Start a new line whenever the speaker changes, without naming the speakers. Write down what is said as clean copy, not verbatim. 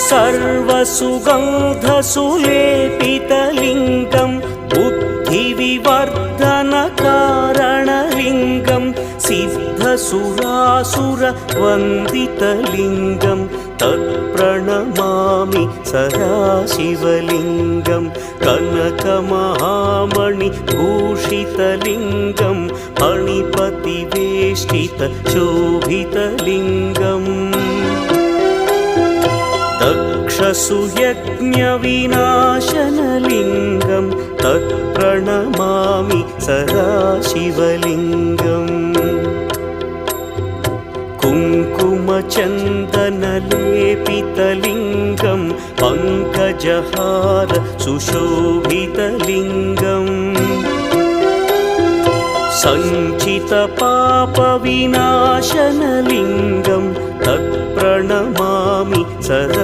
सर्वसुगन्धसुलेपितलिङ्गं बुद्धिविवर्धनकारणलिङ्गं सिद्धसुरासुरवन्दितलिङ्गं तत्प्रणमामि सदाशिवलिङ्गं कनकमहामणिभूषितलिङ्गं फणिपतिवेष्टितशोभितलिङ्गम् दक्षसुयज्ञविनाशनलिङ्गं तत्प्रणमामि सदाशिवलिङ्गम् कुङ्कुमचन्दनलेपितलिङ्गं पङ्कजहार सुशोभितलिङ्गम् सञ्चितपापविनाशनलिङ्गं तत्प्रणमामि सदा